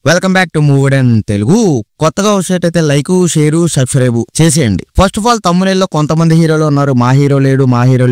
Welcome back to movie and Telugu. కొత్తగా వచ్చేటైతే like, share, subscribe చేసేయండి. First of all తమ్మునేల్లో కొంతమంది హీరోలు ఉన్నారు, మా హీరో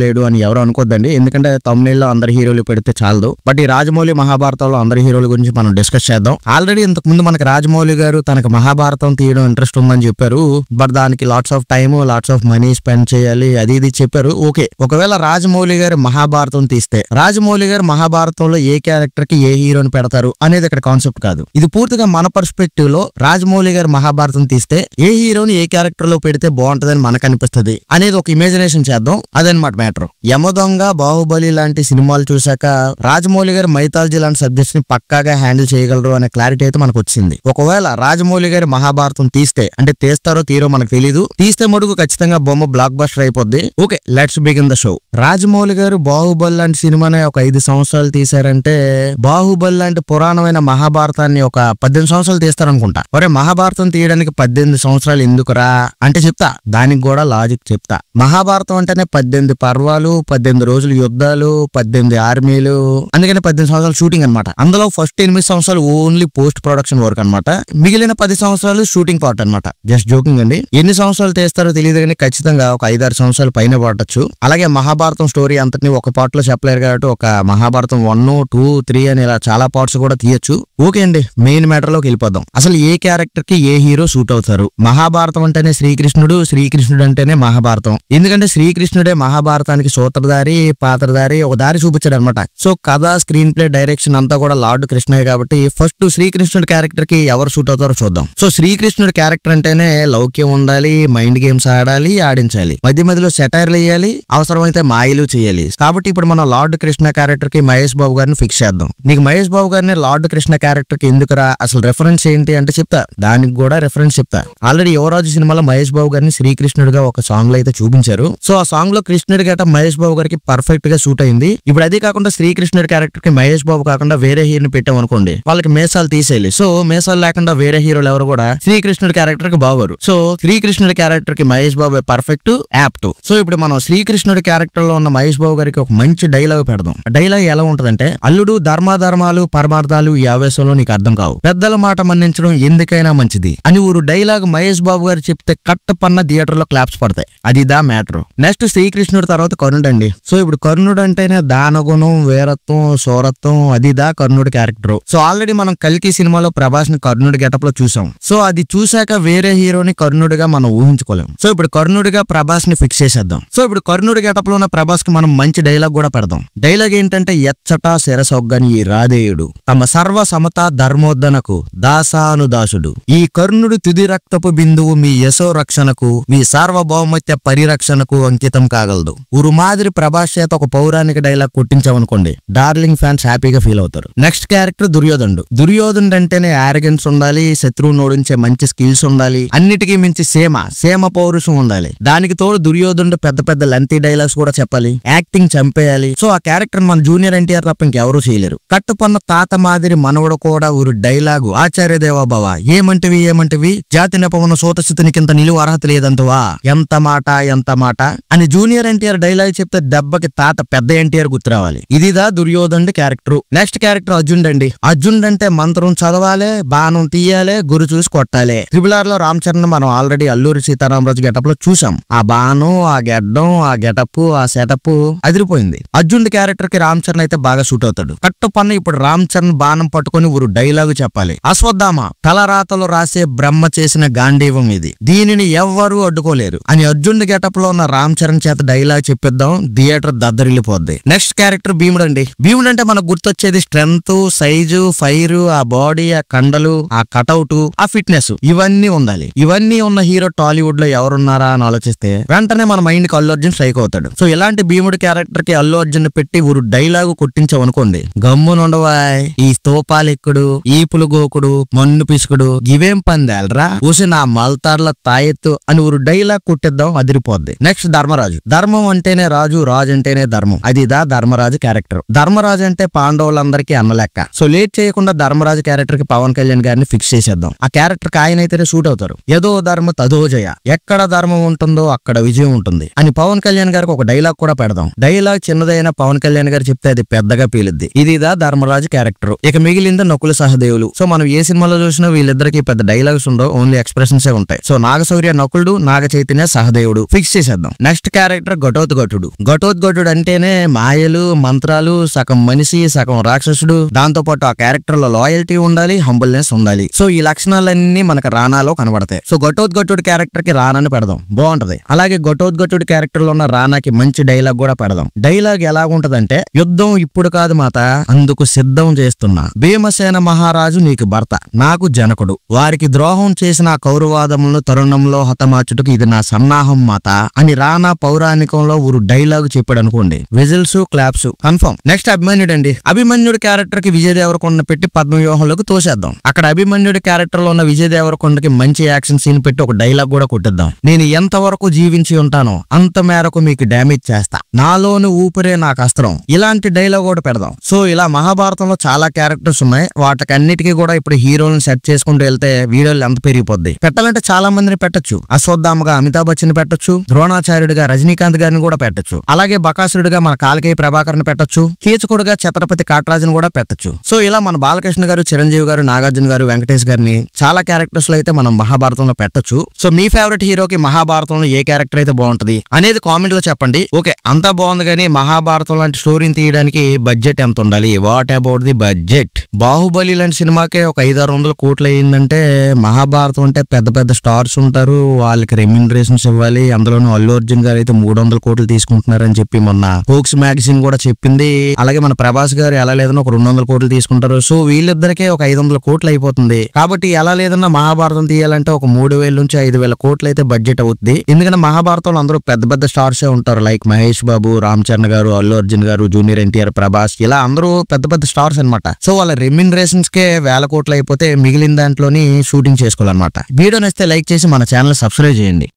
లేడు అని ఎవరు అనుకోద్దండి. ఎందుకంటే తమ్మునేల్లో అందరి హీరోలు పెడితే చాలదు. బట్ ఈ రాజమౌళి మహాభారతంలో అందరి హీరోల గురించి మనం డిస్కస్ చేద్దాం. ఆల్రెడీ ఇంతకు ముందు మనకి రాజమౌళి గారు తనకు మహాభారతం తీయడం ఇంట్రెస్ట్ ఉందని చెప్పారు. బట్ దానికి lots of time, lots of money spend చేయాలి, అది ఇది చెప్పారు. ఓకే, ఒకవేళ రాజమౌళి గారు మహాభారతం తీస్తే రాజమౌళి గారు మహాభారతంలో ఏ క్యారెక్టర్ కి ఏ హీరోని పెడతారు అనేది ఇక్కడ కాన్సెప్ట్ కాదు. ఇది పూర్తిగా మన పర్స్పెక్టివ్ లో రాజమౌళి గారు మహాభారతం తీస్తే ఏ హీరోని ఏ క్యారెక్టర్ లో పెడితే బాగుంటదని మనకు అనిపిస్తుంది అనేది ఒక ఇమాజినేషన్ చేద్దాం. అదనమాట మ్యాటర్. యమదొంగ, బాహుబలి లాంటి సినిమాలు చూసాక రాజమౌళి గారు మైథాలజీ లాంటి సబ్జెక్ట్స్ ని పక్కాగా హ్యాండిల్ చేయగలరు అనే క్లారిటీ అయితే మనకు వచ్చింది. ఒకవేళ రాజమౌళి గారి మహాభారతం తీస్తే, అంటే తీస్తారో తీరో మనకు తెలీదు, తీస్తే మడుగు ఖచ్చితంగా బొమ్మ బ్లాక్ బస్టర్ అయిపోద్ది. Okay, let's begin the show. Rajamouli గారు బాహుబలి లాంటి సినిమానే ఒక 5 సంవత్సరాలు తీశారంటే బాహుబలి లాంటి పురాణమైన మహాభారతాన్ని ఒక 18 సంవత్సరాలు తీస్తారనుకుంటా. ఒరే, మహాభారతం తీయడానికి 18 సంవత్సరాలు ఎందుకురా అంటే చెప్తా, దానికి కూడా లాజిక్ చెప్తా. మహాభారతం అంటేనే 18 పర్వాలు, 18 రోజులు యుద్ధాలు, 18 ఆర్మీలు, అందుకని 18 సంవత్సరాలు షూటింగ్ అనమాట. అందులో ఫస్ట్ 8 సంవత్సరాలు ఓన్లీ పోస్ట్ ప్రొడక్షన్ వర్క్ అనమాట. మిగిలిన 10 సంవత్సరాలు షూటింగ్ పార్ట్ అనమాట. జస్ట్ జోకింగ్ అండి. ఎన్ని సంవత్సరాలు తీస్తారో తెలియదు కానీ ఖచ్చితంగా ఒక 5-6 సంవత్సరాలు పైన పడచ్చు. అలాగే మహాభారతం స్టోరీ అంతటిని ఒక పార్ట్ లో చెప్పలేరు కాబట్టి ఒక మహాభారతం 1, 2, 3 అని ఇలా చాలా పార్ట్స్ కూడా తీయచ్చు. ఓకే అండి, మెయిన్ మ్యాటర్ లోకి వెళ్ళిపోదాం. అసలు ఏ క్యారెక్టర్ కి ఏ హీరో సూట్ అవుతారు? మహాభారతం అంటేనే శ్రీకృష్ణుడు, శ్రీకృష్ణుడు అంటేనే మహాభారతం. ఎందుకంటే శ్రీకృష్ణుడే మహాభారతానికి సూత్రధారి, పాత్రధారి, ఒక దారి చూపించాడు అనమాట. సో కథ, స్క్రీన్ ప్లే, డైరెక్షన్ అంతా కూడా లార్డ్ కృష్ణయ్య కాబట్టి ఫస్ట్ శ్రీకృష్ణుడి క్యారెక్టర్ కి ఎవరు సూట్ అవుతారో చూద్దాం. సో శ్రీకృష్ణుడి క్యారెక్టర్ అంటేనే లౌక్యం ఉండాలి, మైండ్ గేమ్స్ ఆడాలి, ఆడించాలి, మధ్య మధ్యలో సెటైర్లు వేయాలి, అవసరమైతే మాయలు చేయాలి. కాబట్టి ఇప్పుడు మనం లార్డ్ కృష్ణ క్యారెక్టర్ కి మహేష్ బాబు గారిని ఫిక్స్ చేద్దాం. నీకు మహేష్ బాబు గారిని లార్డ్ కృష్ణ క్యారెక్టర్ కి ఎందుకురా, అసలు రెఫరెన్స్ ఏంటి అంటే చెప్తా, దానికి కూడా రెఫరెన్స్ చెప్తా. ఆల్రెడీ యువరాజు సినిమాలో మహేష్ బాబు గారిని శ్రీకృష్ణుడిగా ఒక సాంగ్ లో అయితే చూపించారు. సో ఆ సాంగ్ లో కృష్ణుడి గట మహేష్ బాబు గారికి పర్ఫెక్ట్ గా సూట్ అయింది. ఇప్పుడు అదే కాకుండా శ్రీకృష్ణుడి క్యారెక్టర్ కి మహేష్ బాబు కాకుండా వేరే హీరోని పెట్టాం అనుకోండి, వాళ్ళకి మేసాలు తీసేయాలి. సో మేసాలు లేకుండా వేరే హీరోలు ఎవరు కూడా శ్రీకృష్ణుడి క్యారెక్టర్ కి బాగోరు. సో శ్రీకృష్ణుడి క్యారెక్టర్ కి Mahesh Babu perfect, apt. So ఇప్పుడు మనం శ్రీకృష్ణుడి క్యారెక్టర్ లో ఉన్న మహేష్ బాబు గారికి ఒక మంచి డైలాగ్ పెడదాం. డైలాగ్ ఎలా ఉంటదంటే, అల్లుడు ధర్మాధర్మాలు పరమార్థాలు ఈ ఆవేశంలో నీకు అర్థం కావు, పెద్దల మాట మన్నించడం ఎందుకైనా మంచిది అని ఊరు డైలాగ్ మహేష్ బాబు గారు చెప్తే కట్ట పన్న థియేటర్ లో క్లాప్స్ పడతాయి. అది దా మ్యాటర్. నెక్స్ట్ శ్రీకృష్ణుడి తర్వాత కర్ణుడు అండి. సో ఇప్పుడు కర్ణుడు అంటేనే దానగుణం, వీరత్వం, శౌరత్వం, అది దా కర్ణుడి క్యారెక్టర్. సో ఆల్రెడీ మనం కల్కి సినిమాలో ప్రభాస్ ని కర్ణుడి గెటప్ లో చూసాం. సో అది చూశాక వేరే హీరోని కర్ణుడిగా మనం ఊహించుకోలేం. సో ఇప్పుడు కర్ణుడిగా ప్రభాస్ ని ఫిక్స్ చేసేద్దాం. సో ఇప్పుడు కర్ణుడి గెటప్ లో ఉన్న ప్రభాస్ కి మనం మంచి డైలాగ్ కూడా పెడదాం. డైలాగ్ ఏంటంటే, ఎచ్చట శిరసొగ్గని ఈ రాధేయుడు తమ సర్వ సమత ధర్మోద్ధనకు దాసానుదాసుడు, ఈ కర్ణుడు తుది రక్తపు బిందువు మీ యశో రక్షణకు, మీ సార్వభౌమత్య పరిరక్షణకు అంకితం కాగలదు. ఊరు మాదిరి ప్రభాస్ చేత ఒక పౌరాణిక డైలాగ్ కొట్టించామనుకోండి, డార్లింగ్ ఫ్యాన్స్ హ్యాపీగా ఫీల్ అవుతారు. నెక్స్ట్ క్యారెక్టర్ దుర్యోధనుడు. దుర్యోధనుడు అంటేనే ఆరగెన్స్ ఉండాలి, శత్రువును ఓడించే మంచి స్కిల్స్ ఉండాలి, అన్నిటికీ మించి సేమ పౌరుషం ఉండాలి. దానికి తోడు దుర్యోధనుడు పెద్ద పెద్ద లెంతీ డైలాగ్స్ కూడా చెప్పాలి, యాక్టింగ్ చంపేయాలి. సో ఆ క్యారెక్టర్ మన జూనియర్ ఎన్టీఆర్ తప్ప ఇంకెవరూ చేయలేరు. కట్టుపన్న తాత మాదిరి మనవడు కూడా ఊరు డైలాగు ఆచార్య దేవాభవ, ఏమంటివి జాతి నెపమున సోతస్థితినికింత నిలువ అర్హత లేదంతవా, ఎంత మాట అని జూనియర్ ఎన్టీఆర్ డైలాగ్ చెప్తే దెబ్బకి తాత పెద్ద ఎన్టీఆర్ గుర్తురావాలి. ఇదిదా దుర్యోధనుడి క్యారెక్టర్. నెక్స్ట్ క్యారెక్టర్ అర్జునుడు అండి. అర్జునుడు అంటే మంత్రం చదవాలి, బాణం తీయాలి, గురి చూసి కొట్టాలి. RRR లో రామ్ చరణ్ మనం ఆల్రెడీ అల్లూరి సీతారామరాజు గెటప్ లో చూసాం. ఆ బాణం, ఆ గెడ్డం, ఆ గెటప్, ఆ సెటప్ అదిరిపోయింది. అర్జునుడి క్యారెక్టర్ కి రామ్ చరణ్ అయితే బాగా సూట్ అవుతాడు. కట్టు పన్న ఇప్పుడు రామ్ చరణ్ బాణం పట్టుకుని ఊరు డైలాగు చెప్పాలి. అశ్వత్థామ తలరాతలు రాసే బ్రహ్మ చేసిన గాంధీవం ఇది, దీనిని ఎవ్వరూ అడ్డుకోలేరు అని అర్జునుడి గెటప్ లో ఉన్న రామ్ చరణ్ చేత డైలాగ్ చెప్పిద్దాం, థియేటర్ దద్దరిల్లిపోద్ది. నెక్స్ట్ క్యారెక్టర్ భీముడు అండి. భీముడు అంటే మనకు గుర్తొచ్చేది స్ట్రెంత్, సైజు, ఫైర్, ఆ బాడీ, ఆ కండలు, ఆ కటౌట్, ఆ ఫిట్నెస్, ఇవన్నీ ఉండాలి. ఇవన్నీ ఉన్న హీరో టాలీవుడ్ లో ఎవరున్నారా అని ఆలోచిస్తే వెంటనే మన మైండ్ కి అల్లు అర్జున్ స్ట్రైక్ అవుతాడు. సో ఇలాంటి భీముడి క్యారెక్టర్ కి అల్లు అర్జున్ పెట్టి ఊరు డైలాగు కొట్టించామనుకోండి, గమ్మునుండవాయ్, ఈ స్తూపాలెక్కుడు, ఈపులు గోకుడు, మన్ను పిసుకుడు, ఇవే ఇవేం పందాలరా ఊసి నా మల్తార్ల తాయెత్తు అని ఊరు డైలాగ్ కుట్టిద్దాం, అదిరిపోద్ది. నెక్స్ట్ ధర్మరాజు. ధర్మం అంటేనే రాజు, రాజు అంటేనే ధర్మం. అదిదా ధర్మరాజు క్యారెక్టర్. ధర్మరాజు అంటే పాండవులందరికీ అన్నలెక్క. సో లేట్ చేయకుండా ధర్మరాజు క్యారెక్టర్ కి పవన్ కళ్యాణ్ గారిని ఫిక్స్ చేసేద్దాం. ఆ క్యారెక్టర్ కి ఆయన అయితేనే సూట్ అవుతారు. ఏదో ధర్మ తదో జయ, ఎక్కడ ధర్మం ఉంటుందో అక్కడ విజయం ఉంటుంది అని పవన్ కళ్యాణ్ గారికి ఒక డైలాగ్ కూడా పెడదాం. డైలాగ్ చిన్నదైన పవన్ కళ్యాణ్ గారు చెప్తే అది పెద్దగా పీలుద్ది. ఇదిదా ధర్మరాజు క్యారెక్టర్. ఇక మిగిలింది నకుల సహదేవులు. సో మనం ఏ సినిమాలో చూసినా వీళ్ళిద్దరికి పెద్ద డైలాగ్స్ ఉండవు, ఓన్లీ ఎక్స్ప్రెషన్స్ ఉంటాయి. సో నాగశౌర్య నకులుడు, నాగ చైతన్య సహదేవుడు ఫిక్స్ చేసేద్దాం. నెక్స్ట్ క్యారెక్టర్ ఘటోత్కచుడు. ఘటోత్కచుడు అంటేనే మాయలు, మంత్రాలు, సగం మనిషి సగం రాక్షసుడు. దాంతో పాటు ఆ క్యారెక్టర్ లో లాయల్టీ ఉండాలి, హంబుల్నెస్ ఉండాలి. సో ఈ లక్షణాలన్నీ మనకు రానాలో కనబడతాయి. సో ఘటోత్కచుడు క్యారెక్టర్ కి రానాని పెడదాం, బాగుంటది. అలాగే ఘటోత్కచుడు క్యారెక్టర్ లో ఉన్న రానాకి మంచి డైలాగ్ కూడా పెడదాం. డైలాగ్ ఎలాగుంటదంటే, యుద్ధం ఇప్పుడు కాదు మాత, అందుకు సిద్ధం చేస్తున్నా. భీమసేన మహారాజు నీకు భర్త, నాకు జనకుడు. వారికి ద్రోహం చేసిన కౌరవాదములను తరుణంలో హతమార్చుటకు ఇది నా సన్నాహం మాత అని రానా పౌరాణికంలో ఊరు డైలాగ్ చెప్పాడు అనుకోండి, విజిల్స్ క్లాప్స్ కన్ఫర్మ్. నెక్స్ట్ అభిమన్యుడు అండి. అభిమన్యుడు క్యారెక్టర్ కి విజయ్ దేవరకొండ పెట్టి పద్మవ్యూహంలోకి తోసేద్దాం. అక్కడ అభిమన్యుడి క్యారెక్టర్ లో ఉన్న విజయ్ దేవరకొండకి మంచి యాక్షన్ సీన్ పెట్టి ఒక డైలాగ్ కూడా కొట్టిద్దాం. నేను ఎంత వరకు జీవించి ఉంటానో అంత మేరకు మీకు డ్యామేజ్ చేస్తా, నాలోని ఊపిరే నాకు అస్త్రం. ఇలాంటి డైలాగ్ కూడా పెడదాం. సో ఇలా మహాభారతంలో చాలా క్యారెక్టర్స్ ఉన్నాయి. వాటికి అన్నిటికీ కూడా ఇప్పుడు హీరోలను సెట్ చేసుకుంటూ వెళ్తే వీడియోలు ఎంత పెరిగిపోద్ది. పెట్టాలంటే చాలా మందిని పెట్టొచ్చు. అశ్వత్థామగా అమితాబ్ బచ్చన్ పెట్టొచ్చు, ద్రోణాచార్యుడిగా రజనీకాంత్ గారిని కూడా పెట్టొచ్చు. అలాగే బకాసురుడిగా మన కాలకేయ ప్రభాకర్ ని పెట్టొచ్చు, కీచకుడుగా ఛత్రపతి కాట్రాజును కూడా పెట్టొచ్చు. సో ఇలా మన బాలకృష్ణ గారు, చిరంజీవి గారు, నాగార్జున గారు, వెంకటేష్ గారిని చాలా క్యారెక్టర్స్ లో అయితే మనం మహాభారతంలో పెట్టొచ్చు. సో మీ ఫేవరెట్ హీరోకి మహాభారతంలో ఏ క్యారెక్టర్ అయితే బాగుంటది అనేది కామెంట్ లో చెప్పండి. ఓకే, అంతా బాగుంది కానీ మహాభారతం లాంటి స్టోరీని తీయడానికి బడ్జెట్ ఎంత ఉండాలి? What about the budget? Baahubali లాంటి సినిమాకే ఒక 500-600 కోట్లు అయ్యిందంటే, మహాభారతం అంటే పెద్ద పెద్ద స్టార్స్ ఉంటారు, వాళ్ళకి రెమ్యూనరేషన్స్ ఇవ్వాలి. అందులోనూ అల్లు అర్జున్ గారు అయితే 300 కోట్లు తీసుకుంటున్నారని చెప్పి మొన్న ఫోక్స్ మ్యాగజైన్ కూడా చెప్పింది. అలాగే మన ప్రభాస్ గారు ఎలా లేదన్నా ఒక 200 కోట్లు తీసుకుంటారు. సో వీళ్ళిద్దరికే ఒక 500 కోట్లు అయిపోతుంది. కాబట్టి ఎలా లేదన్నా మహాభారతం తీయాలంటే ఒక 3000 నుంచి 5000 కోట్లు అయితే బడ్జెట్ అవుతుంది. ఎందుకంటే మహాభారతంలో అందరూ పెద్ద పెద్ద స్టార్సే ఉంటారు. లైక్ మహేష్ బాబు, రామ్ చరణ్ గారు, అల్లు అర్జున్ గారు, జూనియర్ ఎన్టీఆర్, ప్రభాస్, ఇలా అందరూ పెద్ద పెద్ద స్టార్స్ అన్నమాట. సో వాళ్ళ రెమ్యూనరేషన్స్ కే 1000 కోట్లు అయిపోతే మిగిలిన దాంట్లోని షూటింగ్ చేసుకోవాలన్నమాట. వీడియో నచ్చితే లైక్ చేసి మన ఛానల్ సబ్స్క్రైబ్ చేయండి.